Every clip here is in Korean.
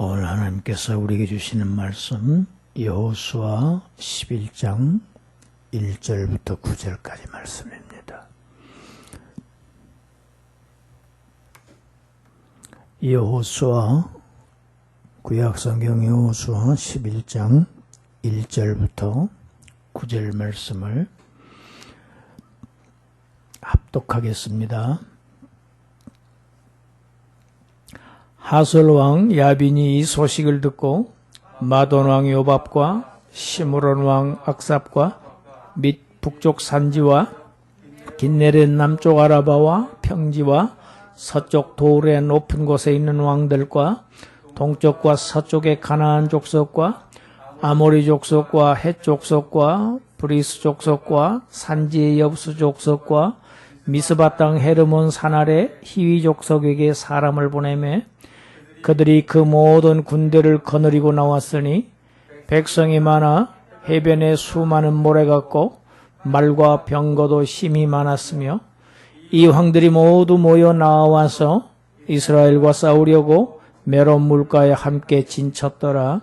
오늘 하나님께서 우리에게 주시는 말씀 여호수아 11장 1절부터 9절까지 말씀입니다. 여호수아 구약성경 여호수아 11장 1절부터 9절 말씀을 합독하겠습니다. 하솔왕 야빈이 이 소식을 듣고 마돈왕 요밥과 시므론왕 악삽과 및 북쪽 산지와 긴네렛 남쪽 아라바와 평지와 서쪽 도울의 높은 곳에 있는 왕들과 동쪽과 서쪽의 가나안 족속과 아모리 족속과 헷 족속과 브리스 족속과 산지의 여부스 족속과 미스바 땅 헤르몬 산 아래 히위 족속에게 사람을 보내매 그들이 그 모든 군대를 거느리고 나왔으니 백성이 많아 해변에 수많은 모래 같고 말과 병거도 심히 많았으며 이 왕들이 모두 모여 나와서 이스라엘과 싸우려고 메론 물가에 함께 진쳤더라.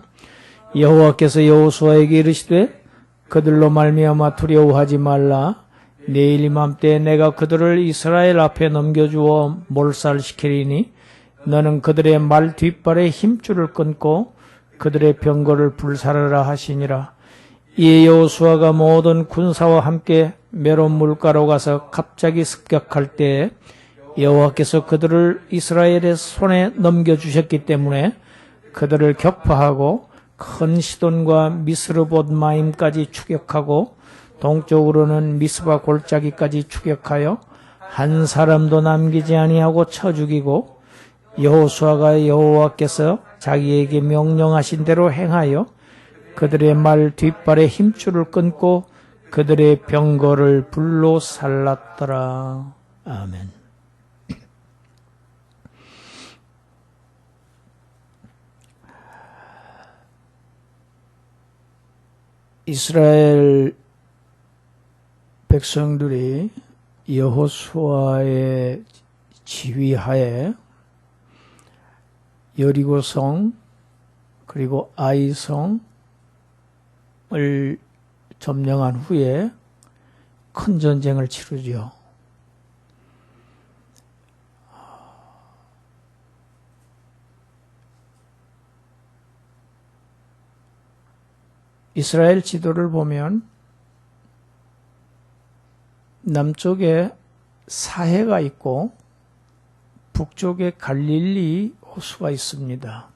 여호와께서 여호수아에게 이르시되 그들로 말미암아 두려워하지 말라. 내일 이맘때 내가 그들을 이스라엘 앞에 넘겨주어 몰살시키리니 너는 그들의 말 뒷발에 힘줄을 끊고 그들의 병거를 불사르라 하시니라. 이에 여호수아가 모든 군사와 함께 메론 물가로 가서 갑자기 습격할 때에 여호와께서 그들을 이스라엘의 손에 넘겨주셨기 때문에 그들을 격파하고 큰 시돈과 미스르봇마임까지 추격하고 동쪽으로는 미스바 골짜기까지 추격하여 한 사람도 남기지 아니하고 쳐 죽이고 여호수아가 여호와께서 자기에게 명령하신 대로 행하여 그들의 말 뒷발에 힘줄을 끊고 그들의 병거를 불로 살랐더라. 아멘. 이스라엘 백성들이 여호수아의 지휘하에 여리고성 그리고 아이성을 점령한 후에 큰 전쟁을 치르죠. 이스라엘 지도를 보면 남쪽에 사해가 있고 북쪽에 갈릴리 호수가 있습니다.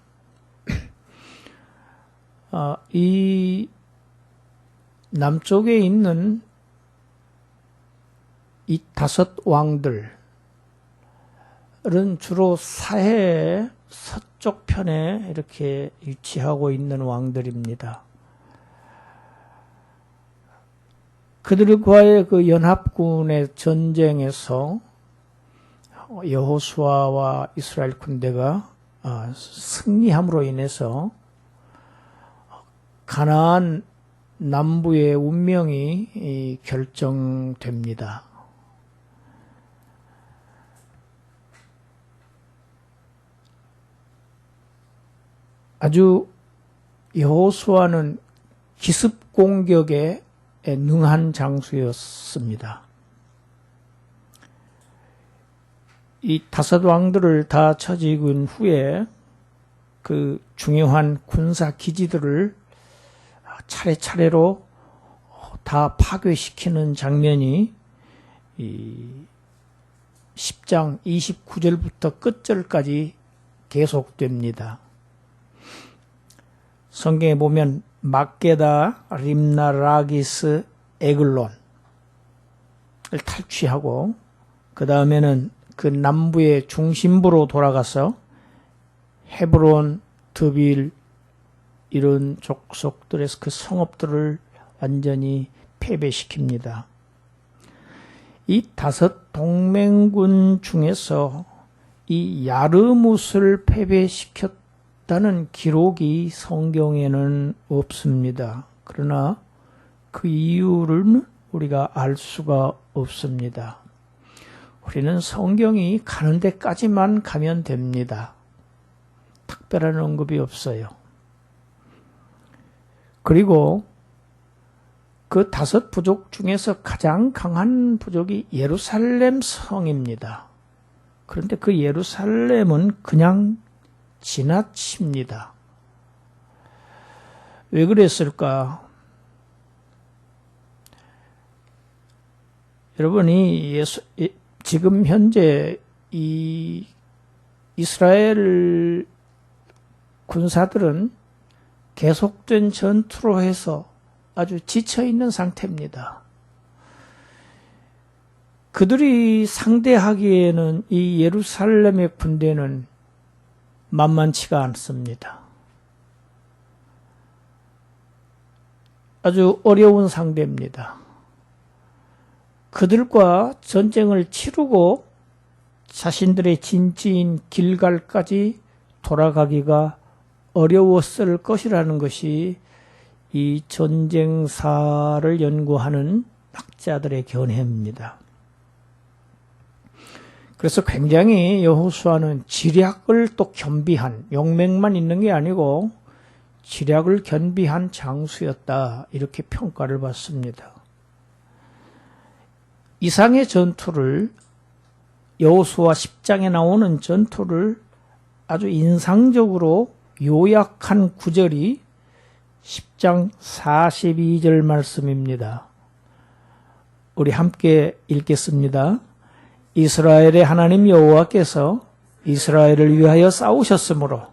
이 남쪽에 있는 이 5 왕들은 주로 사해의 서쪽 편에 이렇게 위치하고 있는 왕들입니다. 그들과의 그 연합군의 전쟁에서 여호수아와 이스라엘 군대가 승리함으로 인해서 가나안 남부의 운명이 결정됩니다. 아주 여호수아는 기습 공격에 능한 장수였습니다. 이 5 왕들을 다 처지군 후에 그 중요한 군사 기지들을 차례차례로 다 파괴시키는 장면이 10장 29절부터 끝절까지 계속됩니다. 성경에 보면 막게다, 림나, 라기스, 에글론을 탈취하고 그 다음에는 그 남부의 중심부로 돌아가서 헤브론, 드빌 이런 족속들의 그 성읍들을 완전히 패배시킵니다. 이 5 동맹군 중에서 이 야르뭇을 패배시켰다는 기록이 성경에는 없습니다. 그러나 그 이유를 우리가 알 수가 없습니다. 우리는 성경이 가는 데까지만 가면 됩니다. 특별한 언급이 없어요. 그리고 그 5 부족 중에서 가장 강한 부족이 예루살렘 성입니다. 그런데 그 예루살렘은 그냥 지나칩니다. 왜 그랬을까? 여러분이 지금 현재 이 이스라엘 군사들은 계속된 전투로 해서 아주 지쳐있는 상태입니다. 그들이 상대하기에는 이 예루살렘의 군대는 만만치가 않습니다. 아주 어려운 상대입니다. 그들과 전쟁을 치르고 자신들의 진지인 길갈까지 돌아가기가 어려웠을 것이라는 것이 이 전쟁사를 연구하는 학자들의 견해입니다. 그래서 굉장히 여호수아는 지략을 또 겸비한, 용맹만 있는 게 아니고 지략을 겸비한 장수였다, 이렇게 평가를 받습니다. 이상의 전투를, 여호수아 10장에 나오는 전투를 아주 인상적으로 요약한 구절이 10장 42절 말씀입니다. 우리 함께 읽겠습니다. 이스라엘의 하나님 여호와께서 이스라엘을 위하여 싸우셨으므로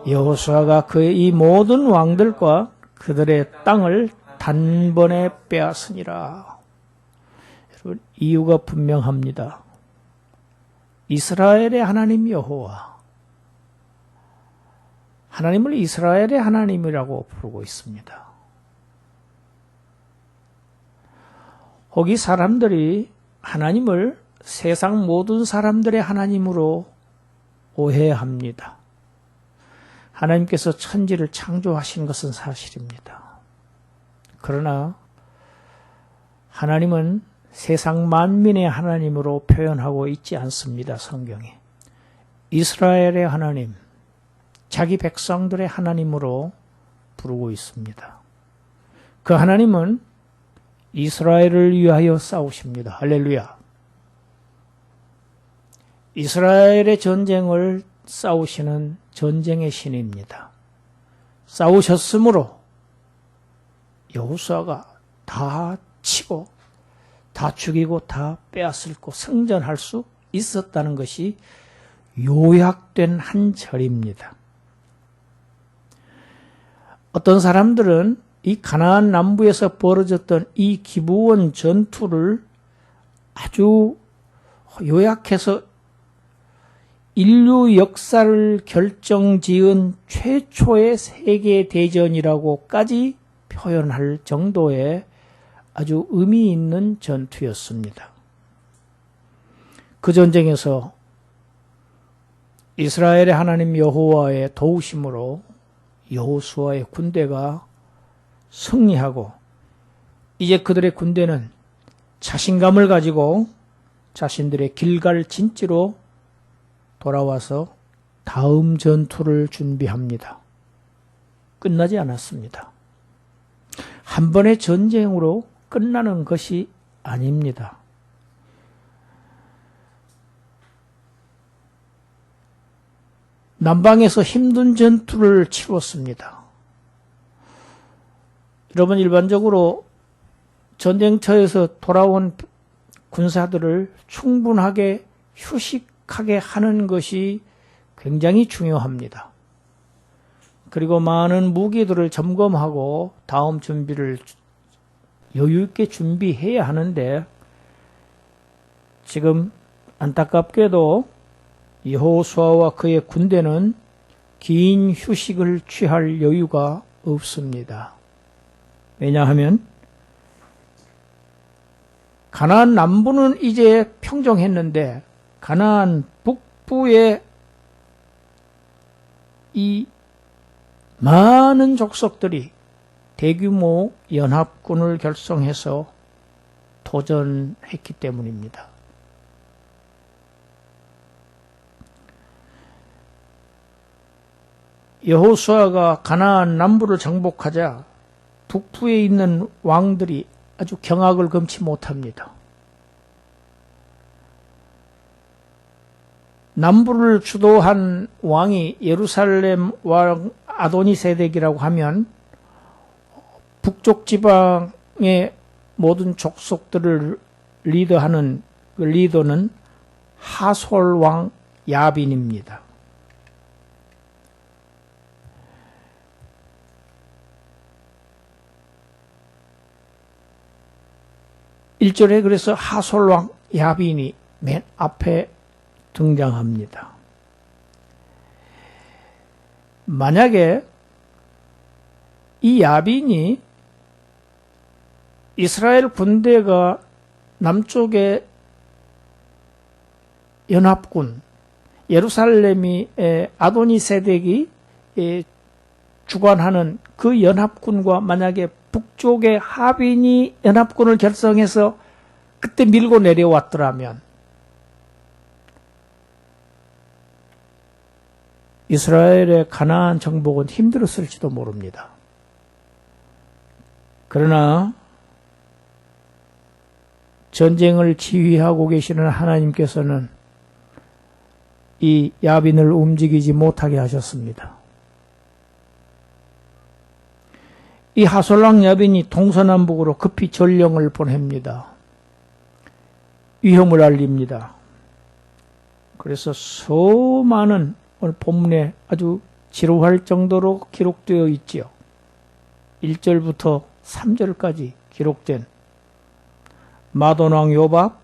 여호수아가 그의 이 모든 왕들과 그들의 땅을 단번에 빼앗으니라. 여러분, 이유가 분명합니다. 이스라엘의 하나님 여호와, 하나님을 이스라엘의 하나님이라고 부르고 있습니다. 거기 사람들이 하나님을 세상 모든 사람들의 하나님으로 오해합니다. 하나님께서 천지를 창조하신 것은 사실입니다. 그러나 하나님은 세상 만민의 하나님으로 표현하고 있지 않습니다. 성경에. 이스라엘의 하나님, 자기 백성들의 하나님으로 부르고 있습니다. 그 하나님은 이스라엘을 위하여 싸우십니다. 할렐루야. 이스라엘의 전쟁을 싸우시는 전쟁의 신입니다. 싸우셨으므로 여호수아가 다 치고 다 죽이고 다 빼앗을고 승전할 수 있었다는 것이 요약된 한 절입니다. 어떤 사람들은 이 가나안 남부에서 벌어졌던 이 기브온 전투를 아주 요약해서 인류 역사를 결정지은 최초의 세계대전이라고까지 표현할 정도의 아주 의미 있는 전투였습니다. 그 전쟁에서 이스라엘의 하나님 여호와의 도우심으로 여호수아의 군대가 승리하고 이제 그들의 군대는 자신감을 가지고 자신들의 길갈 진지로 돌아와서 다음 전투를 준비합니다. 끝나지 않았습니다. 한 번의 전쟁으로 끝나는 것이 아닙니다. 남방에서 힘든 전투를 치렀습니다. 여러분, 일반적으로 전쟁터에서 돌아온 군사들을 충분하게 휴식하게 하는 것이 굉장히 중요합니다. 그리고 많은 무기들을 점검하고 다음 준비를 여유 있게 준비해야 하는데, 지금 안타깝게도 여호수아와 그의 군대는 긴 휴식을 취할 여유가 없습니다. 왜냐하면 가나안 남부는 이제 평정했는데 가나안 북부의 이 많은 족속들이 대규모 연합군을 결성해서 도전했기 때문입니다. 여호수아가 가나안 남부를 정복하자 북부에 있는 왕들이 아주 경악을 금치 못합니다. 남부를 주도한 왕이 예루살렘 왕 아도니세덱이라고 하면 북쪽 지방의 모든 족속들을 리더하는 그 리더는 하솔 왕 야빈입니다. 일절에 그래서 하솔 왕 야빈이 맨 앞에 등장합니다. 만약에 이 야빈이 이스라엘 군대가 남쪽의 연합군, 예루살렘이 아도니세덱이 주관하는 그 연합군과 만약에 북쪽의 하빈이 연합군을 결성해서 그때 밀고 내려왔더라면 이스라엘의 가나안 정복은 힘들었을지도 모릅니다. 그러나 전쟁을 지휘하고 계시는 하나님께서는 이 야빈을 움직이지 못하게 하셨습니다. 이 하솔왕 야빈이 동서남북으로 급히 전령을 보냅니다. 위험을 알립니다. 그래서 수많은 오늘 본문에 아주 지루할 정도로 기록되어 있지요. 1절부터 3절까지 기록된 마돈왕 요밥,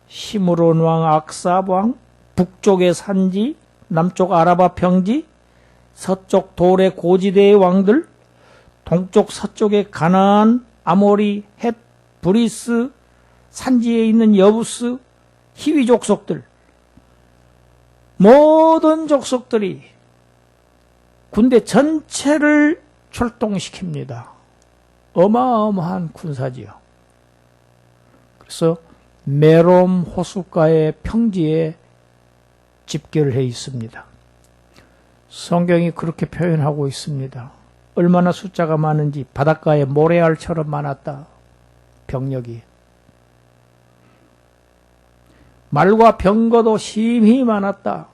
시므론왕 악삽왕, 북쪽의 산지, 남쪽 아라바 평지, 서쪽 돌의 고지대의 왕들, 동쪽 서쪽의 가나안, 아모리, 헷, 브리스, 산지에 있는 여부스, 히위 족속들, 모든 족속들이 군대 전체를 출동시킵니다. 어마어마한 군사지요. 그래서 메롬 호숫가의 평지에 집결을 해 있습니다. 성경이 그렇게 표현하고 있습니다. 얼마나 숫자가 많은지 바닷가에 모래알처럼 많았다. 병력이. 말과 병거도 심히 많았다.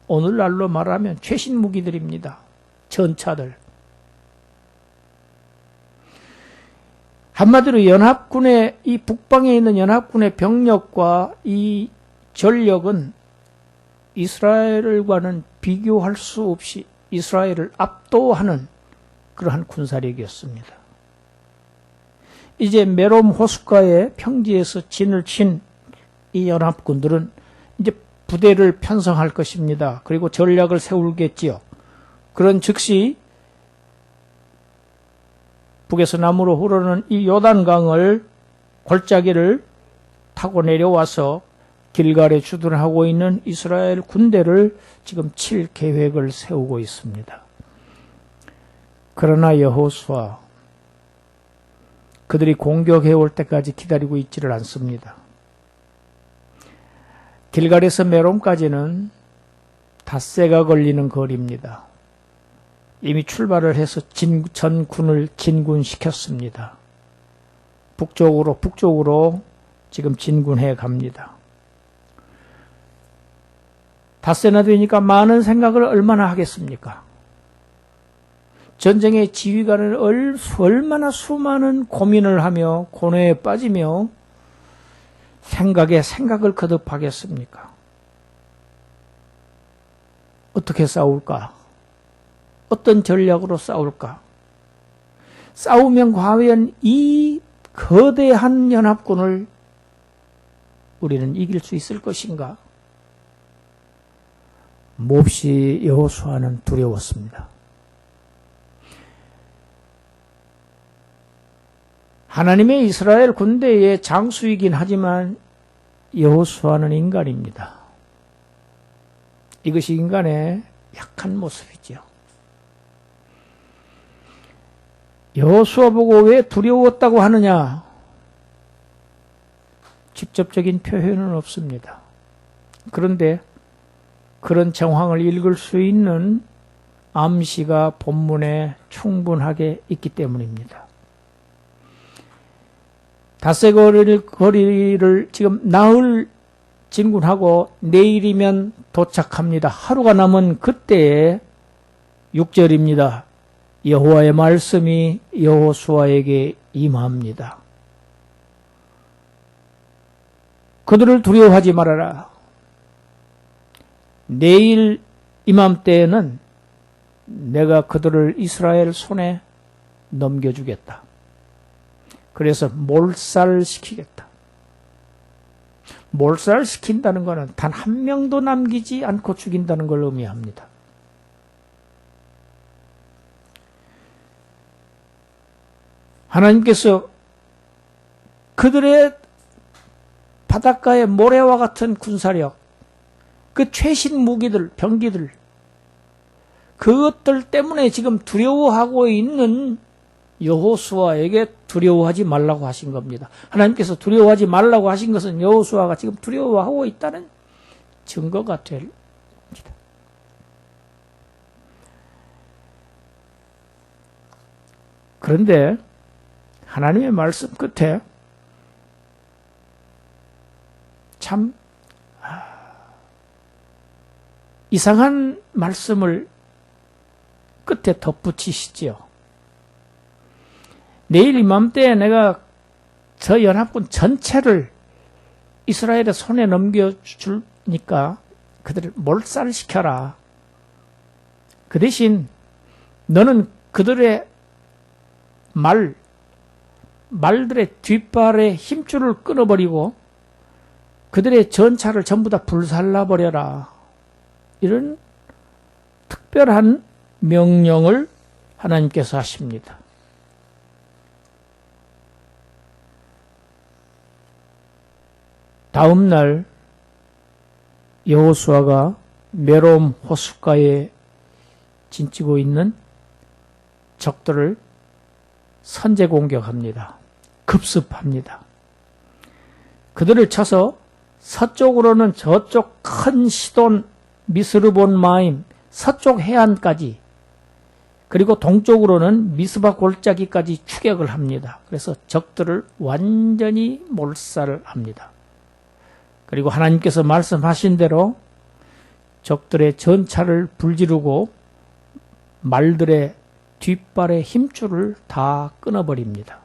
오늘날로 말하면 최신 무기들입니다. 전차들. 한마디로 연합군의 이 북방에 있는 연합군의 병력과 이 전력은 이스라엘과는 비교할 수 없이 이스라엘을 압도하는 그러한 군사력이었습니다. 이제 메롬 호숫가의 평지에서 진을 친 이 연합군들은 이제 부대를 편성할 것입니다. 그리고 전략을 세우겠지요. 그런 즉시 북에서 남으로 흐르는 이 요단강을 골짜기를 타고 내려와서 길갈에 주둔하고 있는 이스라엘 군대를 지금 칠 계획을 세우고 있습니다. 그러나 여호수아 그들이 공격해 올 때까지 기다리고 있지를 않습니다. 길갈에서 메롬까지는 닷새가 걸리는 거리입니다. 이미 출발을 해서 전군을 진군시켰습니다. 북쪽으로 지금 진군해 갑니다. 닷새나 되니까 많은 생각을 얼마나 하겠습니까? 전쟁의 지휘관은 얼마나 수많은 고민을 하며 고뇌에 빠지며 생각에 생각을 거듭하겠습니까? 어떻게 싸울까? 어떤 전략으로 싸울까? 싸우면 과연 이 거대한 연합군을 우리는 이길 수 있을 것인가? 몹시 여호수아는 두려웠습니다. 하나님의 이스라엘 군대의 장수이긴 하지만 여호수아는 인간입니다. 이것이 인간의 약한 모습이죠. 여호수아 보고 왜 두려웠다고 하느냐? 직접적인 표현은 없습니다. 그런데 그런 정황을 읽을 수 있는 암시가 본문에 충분하게 있기 때문입니다. 닷새거리를 지금 나흘 진군하고 내일이면 도착합니다. 하루가 남은 그때에 6절입니다. 여호와의 말씀이 여호수아에게 임합니다. 그들을 두려워하지 말아라. 내일 이맘때에는 내가 그들을 이스라엘 손에 넘겨주겠다. 그래서 몰살시키겠다. 몰살시킨다는 것은 단 한 명도 남기지 않고 죽인다는 걸 의미합니다. 하나님께서 그들의 바닷가의 모래와 같은 군사력, 그 최신 무기들, 병기들, 그것들 때문에 지금 두려워하고 있는 여호수아에게 두려워하지 말라고 하신 겁니다. 하나님께서 두려워하지 말라고 하신 것은 여호수아가 지금 두려워하고 있다는 증거가 될 겁니다. 그런데 하나님의 말씀 끝에 참 이상한 말씀을 끝에 덧붙이시지요. 내일 이맘때에 내가 저 연합군 전체를 이스라엘의 손에 넘겨주니까 그들을 몰살시켜라. 그 대신 너는 그들의 말들의 뒷발의 힘줄을 끊어버리고 그들의 전차를 전부 다 불살라버려라. 이런 특별한 명령을 하나님께서 하십니다. 다음 날 여호수아가 메롬 호숫가에 진치고 있는 적들을 선제 공격합니다. 급습합니다. 그들을 쳐서 서쪽으로는 저쪽 큰 시돈 미스르본 마임 서쪽 해안까지, 그리고 동쪽으로는 미스바 골짜기까지 추격을 합니다. 그래서 적들을 완전히 몰살을 합니다. 그리고 하나님께서 말씀하신 대로 적들의 전차를 불지르고 말들의 뒷발의 힘줄을 다 끊어버립니다.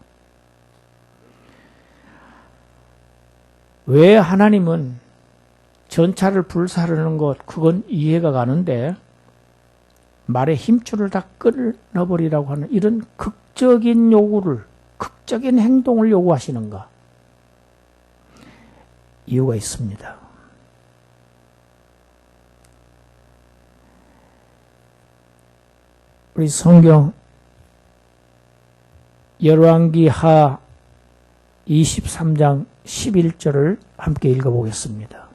왜 하나님은 전차를 불사르는 것, 그건 이해가 가는데 말의 힘줄을 다 끊어버리라고 하는 이런 극적인 요구를, 극적인 행동을 요구하시는가? 이유가 있습니다. 우리 성경 열왕기하 23장 11절을 함께 읽어보겠습니다.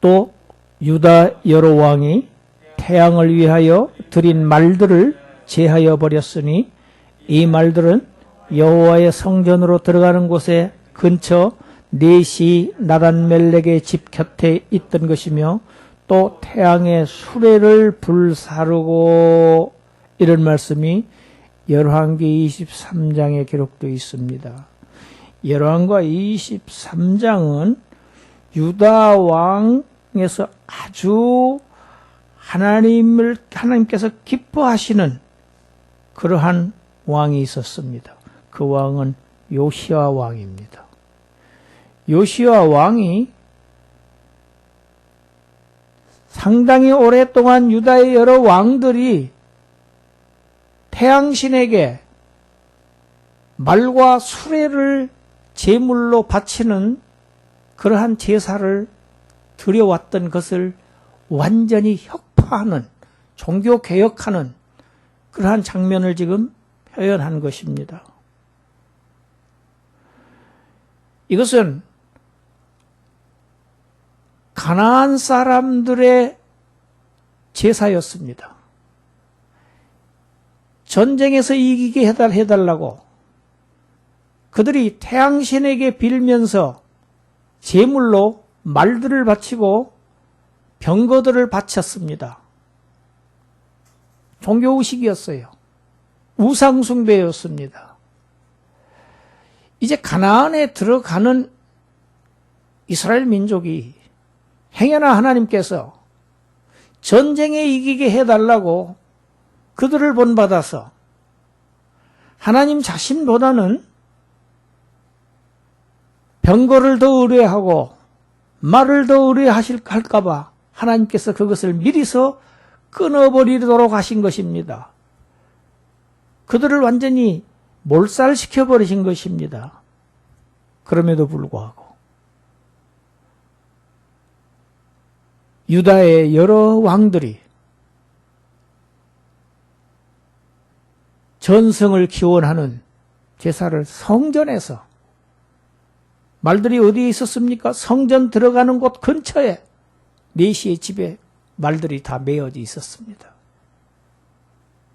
또 유다 여러 왕이 태양을 위하여 드린 말들을 제하여 버렸으니 이 말들은 여호와의 성전으로 들어가는 곳에 근처 넷이 나단멜렉의 집 곁에 있던 것이며 또 태양의 수레를 불사르고, 이런 말씀이 열왕기 23장에 기록되어 있습니다. 열왕과 23장은 유다 왕에서 아주 하나님께서 기뻐하시는 그러한 왕이 있었습니다. 그 왕은 요시야 왕입니다. 요시야 왕이 상당히 오랫동안 유다의 여러 왕들이 태양신에게 말과 수레를 제물로 바치는 그러한 제사를 드려왔던 것을 완전히 혁파하는, 종교개혁하는 그러한 장면을 지금 표현한 것입니다. 이것은 가나안 사람들의 제사였습니다. 전쟁에서 이기게 해달라고 그들이 태양신에게 빌면서 제물로 말들을 바치고 병거들을 바쳤습니다. 종교의식이었어요. 우상숭배였습니다. 이제 가나안에 들어가는 이스라엘 민족이 행여나 하나님께서 전쟁에 이기게 해달라고 그들을 본받아서 하나님 자신보다는 병거를 더 의뢰하고 말을 더 의뢰할까봐 하나님께서 그것을 미리서 끊어버리도록 하신 것입니다. 그들을 완전히 몰살시켜버리신 것입니다. 그럼에도 불구하고 유다의 여러 왕들이 전승을 기원하는 제사를 성전에서, 말들이 어디에 있었습니까? 성전 들어가는 곳 근처에 내시의 집에 말들이 다 메어져 있었습니다.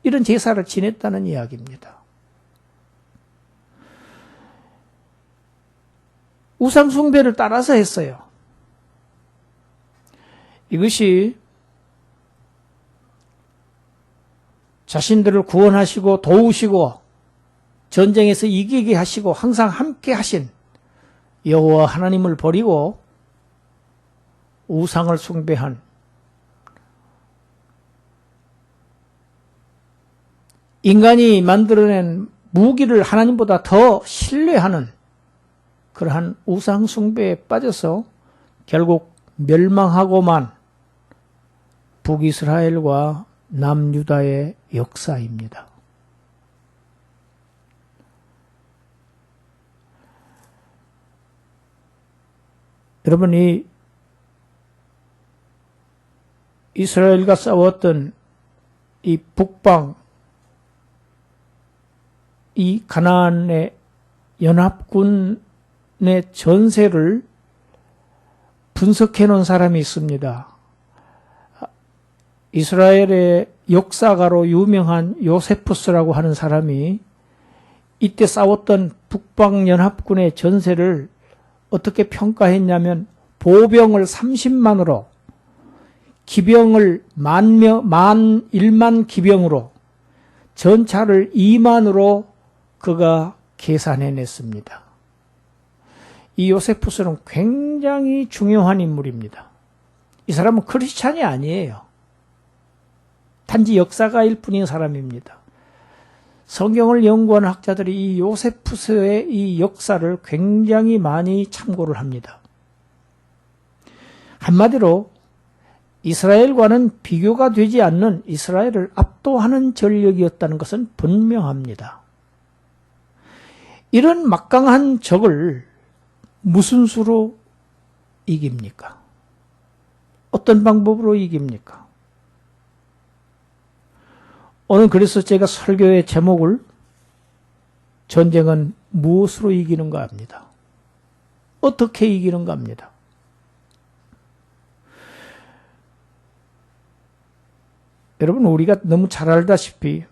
이런 제사를 지냈다는 이야기입니다. 우상숭배를 따라서 했어요. 이것이 자신들을 구원하시고 도우시고 전쟁에서 이기게 하시고 항상 함께 하신 여호와 하나님을 버리고 우상을 숭배한 인간이 만들어낸 무기를 하나님보다 더 신뢰하는 그러한 우상 숭배에 빠져서 결국 멸망하고만 북이스라엘과 남유다의 역사입니다. 여러분이 이스라엘과 싸웠던 이 북방, 이 가나안의 연합군의 전세를 분석해 놓은 사람이 있습니다. 이스라엘의 역사가로 유명한 요세푸스라고 하는 사람이 이때 싸웠던 북방연합군의 전세를 어떻게 평가했냐면 보병을 30만으로 기병을 1만 기병으로 전차를 2만으로 그가 계산해냈습니다. 이 요세푸스는 굉장히 중요한 인물입니다. 이 사람은 크리스찬이 아니에요. 단지 역사가일 뿐인 사람입니다. 성경을 연구하는 학자들이 이 요세푸스의 이 역사를 굉장히 많이 참고를 합니다. 한마디로 이스라엘과는 비교가 되지 않는 이스라엘을 압도하는 전력이었다는 것은 분명합니다. 이런 막강한 적을 무슨 수로 이깁니까? 어떤 방법으로 이깁니까? 오늘 그래서 제가 설교의 제목을 전쟁은 무엇으로 이기는가 합니다. 어떻게 이기는가 합니다. 여러분, 우리가 너무 잘 알다시피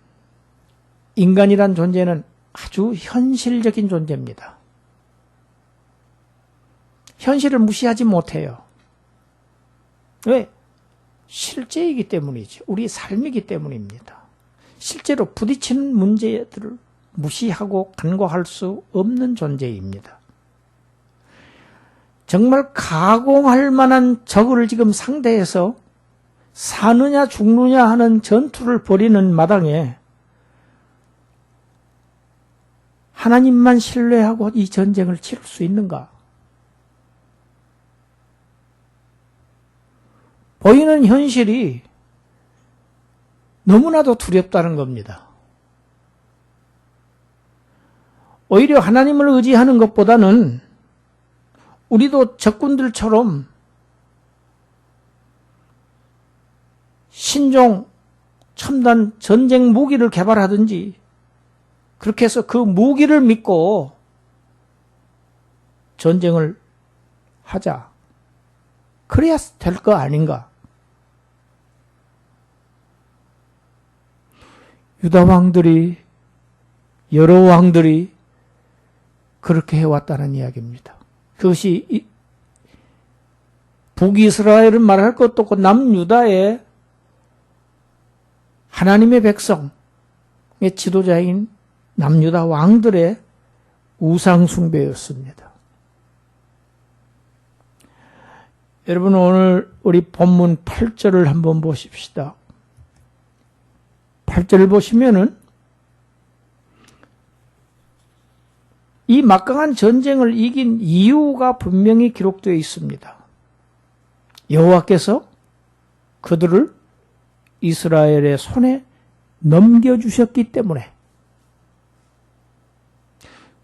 인간이란 존재는 아주 현실적인 존재입니다. 현실을 무시하지 못해요. 왜? 실제이기 때문이죠. 우리의 삶이기 때문입니다. 실제로 부딪히는 문제들을 무시하고 간과할 수 없는 존재입니다. 정말 가공할 만한 적을 지금 상대해서 사느냐 죽느냐 하는 전투를 벌이는 마당에 하나님만 신뢰하고 이 전쟁을 치를 수 있는가? 보이는 현실이 너무나도 두렵다는 겁니다. 오히려 하나님을 의지하는 것보다는 우리도 적군들처럼 신종, 첨단 전쟁 무기를 개발하든지 그렇게 해서 그 무기를 믿고 전쟁을 하자. 그래야 될 거 아닌가? 유다 왕들이, 여러 왕들이 그렇게 해왔다는 이야기입니다. 그것이 북이스라엘은 말할 것도 없고 남유다의 하나님의 백성의 지도자인 남유다 왕들의 우상 숭배였습니다. 여러분, 오늘 우리 본문 8절을 한번 보십시다. 8절을 보시면은 이 막강한 전쟁을 이긴 이유가 분명히 기록되어 있습니다. 여호와께서 그들을 이스라엘의 손에 넘겨주셨기 때문에,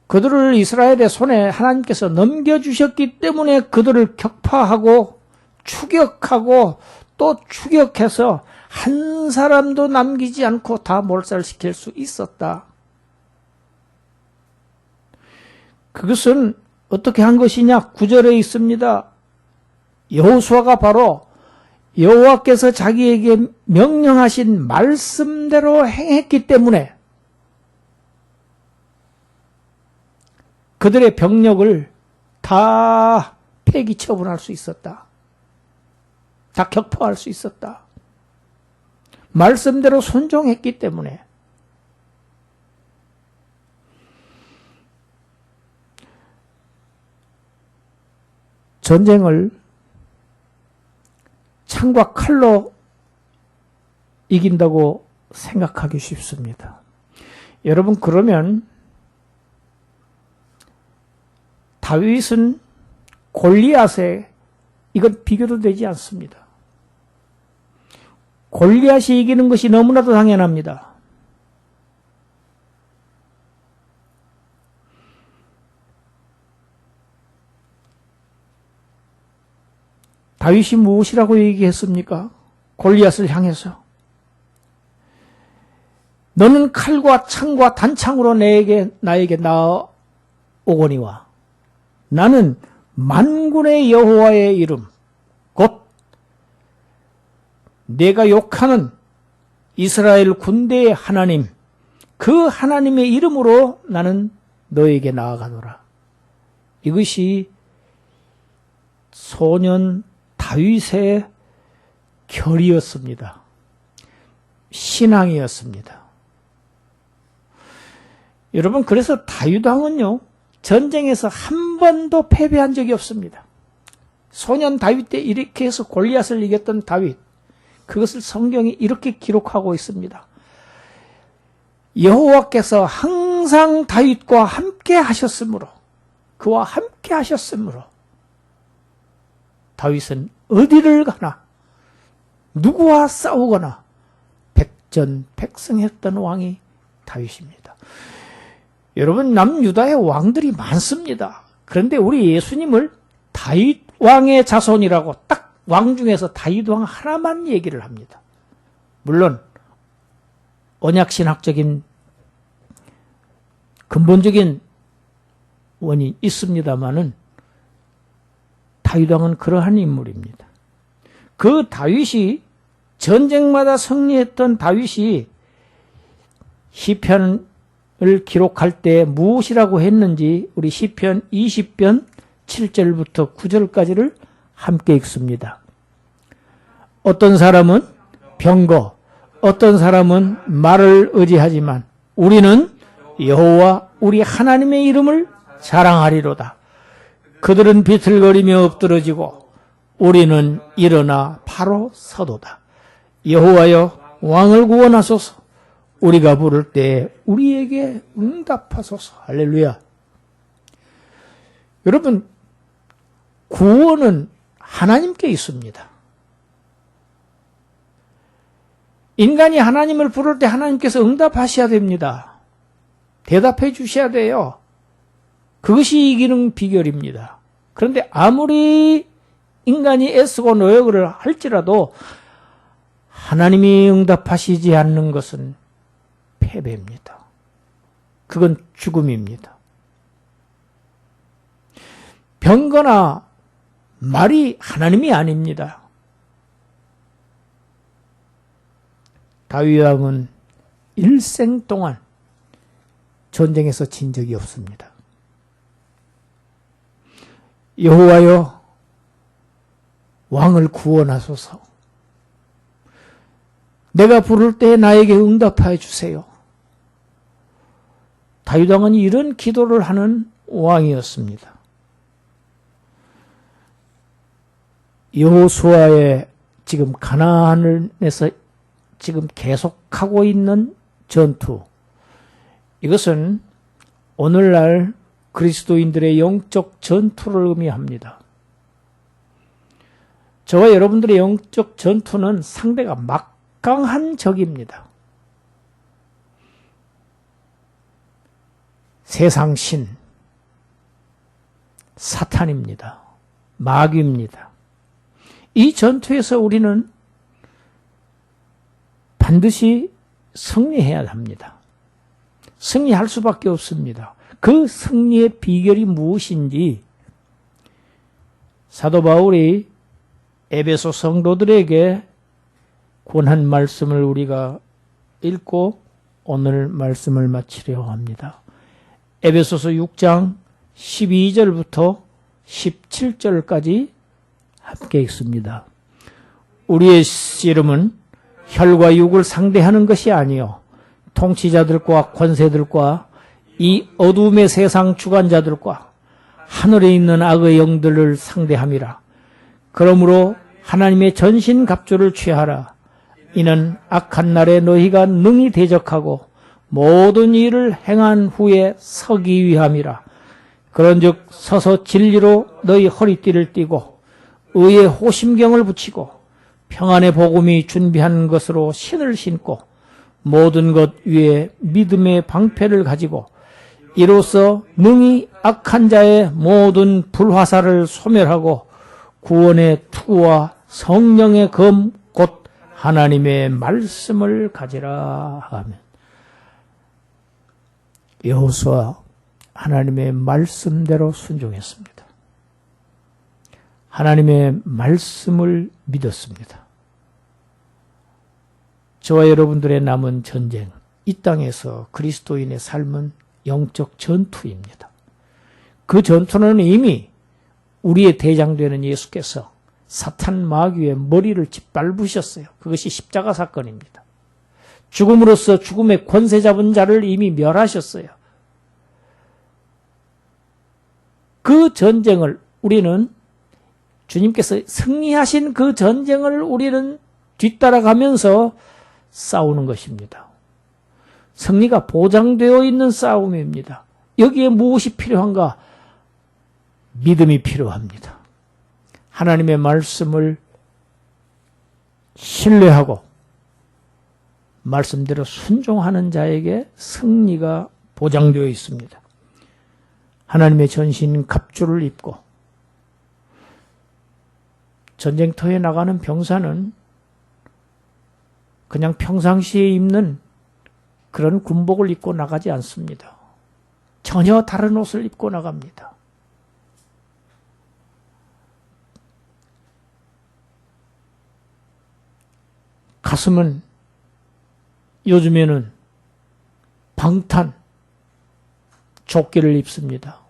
그들을 이스라엘의 손에 하나님께서 넘겨주셨기 때문에 그들을 격파하고 추격하고 또 추격해서 한 사람도 남기지 않고 다 몰살시킬 수 있었다. 그것은 어떻게 한 것이냐? 9절에 있습니다. 여호수아가 바로 여호와께서 자기에게 명령하신 말씀대로 행했기 때문에 그들의 병력을 다 폐기 처분할 수 있었다. 다 격파할 수 있었다. 말씀대로 순종했기 때문에. 전쟁을 창과 칼로 이긴다고 생각하기 쉽습니다. 여러분, 그러면 다윗은 골리앗에, 이건 비교도 되지 않습니다. 골리앗이 이기는 것이 너무나도 당연합니다. 다윗이 무엇이라고 얘기했습니까? 골리앗을 향해서. 너는 칼과 창과 단창으로 나에게 나아오거니와 나는 만군의 여호와의 이름, 곧 내가 욕하는 이스라엘 군대의 하나님, 그 하나님의 이름으로 나는 너에게 나아가노라. 이것이 소년 다윗의 결의였습니다. 신앙이었습니다. 여러분, 그래서 다윗 왕은요, 전쟁에서 한 번도 패배한 적이 없습니다. 소년 다윗 때 이렇게 해서 골리앗을 이겼던 다윗, 그것을 성경이 이렇게 기록하고 있습니다. 여호와께서 항상 다윗과 함께 하셨으므로, 그와 함께 하셨으므로 다윗은 어디를 가나 누구와 싸우거나 백전백승했던 왕이 다윗입니다. 여러분, 남유다의 왕들이 많습니다. 그런데 우리 예수님을 다윗 왕의 자손이라고 딱 왕 중에서 다윗 왕 하나만 얘기를 합니다. 물론 언약신학적인 근본적인 원인이 있습니다마는 다윗 왕은 그러한 인물입니다. 그 다윗이 전쟁마다 승리했던 다윗이 시편을 기록할 때 무엇이라고 했는지 우리 시편 20편 7절부터 9절까지를 함께 읽습니다. 어떤 사람은 병거, 어떤 사람은 말을 의지하지만 우리는 여호와 우리 하나님의 이름을 자랑하리로다. 그들은 비틀거리며 엎드러지고 우리는 일어나 바로 서도다. 여호와여, 왕을 구원하소서. 우리가 부를 때 우리에게 응답하소서. 할렐루야. 여러분, 구원은 하나님께 있습니다. 인간이 하나님을 부를 때 하나님께서 응답하셔야 됩니다. 대답해 주셔야 돼요. 그것이 이기는 비결입니다. 그런데 아무리 인간이 애쓰고 노력을 할지라도 하나님이 응답하시지 않는 것은 패배입니다. 그건 죽음입니다. 병거나 말이 하나님이 아닙니다. 다윗 왕은 일생 동안 전쟁에서 진 적이 없습니다. 여호와여, 왕을 구원하소서. 내가 부를 때 나에게 응답하여 주세요. 다윗 왕은 이런 기도를 하는 왕이었습니다. 여호수아의 지금 가나안에서 지금 계속하고 있는 전투, 이것은 오늘날 그리스도인들의 영적 전투를 의미합니다. 저와 여러분들의 영적 전투는 상대가 막강한 적입니다. 세상신, 사탄입니다. 마귀입니다. 이 전투에서 우리는 반드시 승리해야 합니다. 승리할 수밖에 없습니다. 그 승리의 비결이 무엇인지 사도 바울이 에베소 성도들에게 권한 말씀을 우리가 읽고 오늘 말씀을 마치려 합니다. 에베소서 6장 12절부터 17절까지 함께 읽습니다. 우리의 씨름은 혈과 육을 상대하는 것이 아니요 통치자들과 권세들과 이 어둠의 세상 주관자들과 하늘에 있는 악의 영들을 상대함이라. 그러므로 하나님의 전신갑주를 취하라. 이는 악한 날에 너희가 능히 대적하고 모든 일을 행한 후에 서기 위함이라. 그런즉 서서 진리로 너희 허리띠를 띠고 의의 호심경을 붙이고 평안의 복음이 준비한 것으로 신을 신고 모든 것 위에 믿음의 방패를 가지고 이로써 능히 악한 자의 모든 불화살을 소멸하고 구원의 투구와 성령의 검 곧 하나님의 말씀을 가지라 하면, 여호수아 하나님의 말씀대로 순종했습니다. 하나님의 말씀을 믿었습니다. 저와 여러분들의 남은 전쟁, 이 땅에서 그리스도인의 삶은 영적 전투입니다. 그 전투는 이미 우리의 대장되는 예수께서 사탄 마귀의 머리를 짓밟으셨어요. 그것이 십자가 사건입니다. 죽음으로써 죽음의 권세 잡은 자를 이미 멸하셨어요. 그 전쟁을 우리는, 주님께서 승리하신 그 전쟁을 우리는 뒤따라가면서 싸우는 것입니다. 승리가 보장되어 있는 싸움입니다. 여기에 무엇이 필요한가? 믿음이 필요합니다. 하나님의 말씀을 신뢰하고 말씀대로 순종하는 자에게 승리가 보장되어 있습니다. 하나님의 전신 갑주를 입고 전쟁터에 나가는 병사는 그냥 평상시에 입는 그런 군복을 입고 나가지 않습니다. 전혀 다른 옷을 입고 나갑니다. 가슴은 요즘에는 방탄 조끼를 입습니다.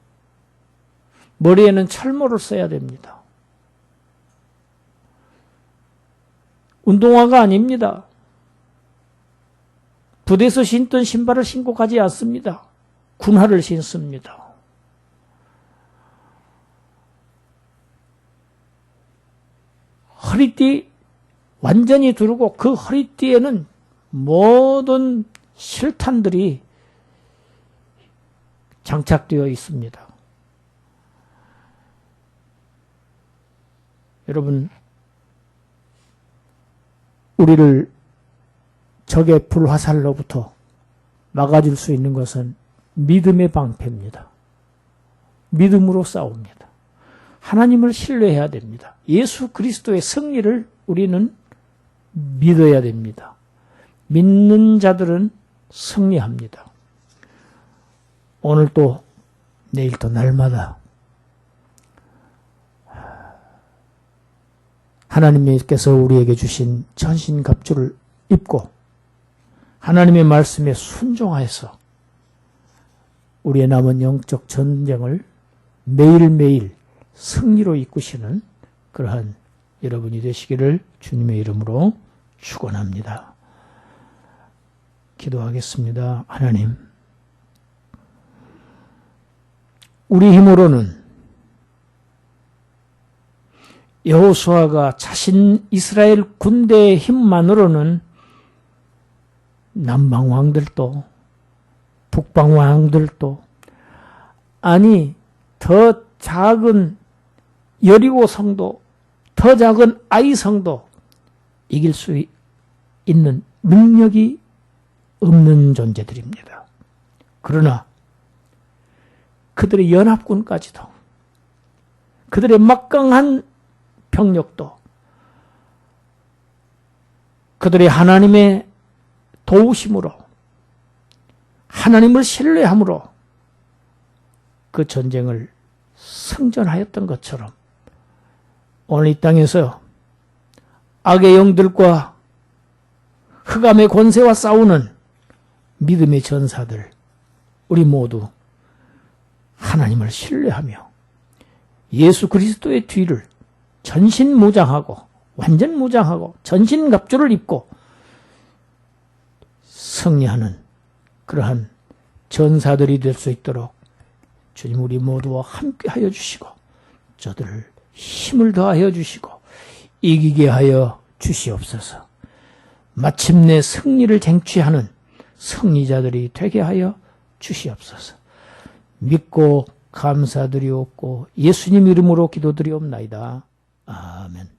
머리에는 철모를 써야 됩니다. 운동화가 아닙니다. 부대에서 신던 신발을 신고 가지 않습니다. 군화를 신습니다. 허리띠 완전히 두르고 그 허리띠에는 모든 실탄들이 장착되어 있습니다. 여러분, 우리를 적의 불화살로부터 막아줄 수 있는 것은 믿음의 방패입니다. 믿음으로 싸웁니다. 하나님을 신뢰해야 됩니다. 예수 그리스도의 승리를 우리는 믿어야 됩니다. 믿는 자들은 승리합니다. 오늘도 내일도 날마다 하나님께서 우리에게 주신 전신갑주를 입고 하나님의 말씀에 순종하여서 우리의 남은 영적 전쟁을 매일매일 승리로 이끄시는 그러한 여러분이 되시기를 주님의 이름으로 축원합니다. 기도하겠습니다. 하나님, 우리 힘으로는 여호수아가 자신 이스라엘 군대의 힘만으로는 남방 왕들도 북방 왕들도 아니 더 작은 여리고 성도 더 작은 아이 성도 이길 수 있는 능력이 없는 존재들입니다. 그러나 그들의 연합군까지도 그들의 막강한 병력도 그들의 하나님의 도우심으로 하나님을 신뢰함으로 그 전쟁을 승전하였던 것처럼 오늘 이 땅에서 악의 영들과 흑암의 권세와 싸우는 믿음의 전사들 우리 모두 하나님을 신뢰하며 예수 그리스도의 뒤를 전신무장하고 완전 무장하고 전신갑주를 입고 승리하는 그러한 전사들이 될 수 있도록 주님 우리 모두와 함께 하여 주시고 저들을 힘을 더하여 주시고 이기게 하여 주시옵소서. 마침내 승리를 쟁취하는 승리자들이 되게 하여 주시옵소서. 믿고 감사드리옵고 예수님 이름으로 기도드리옵나이다. 아멘.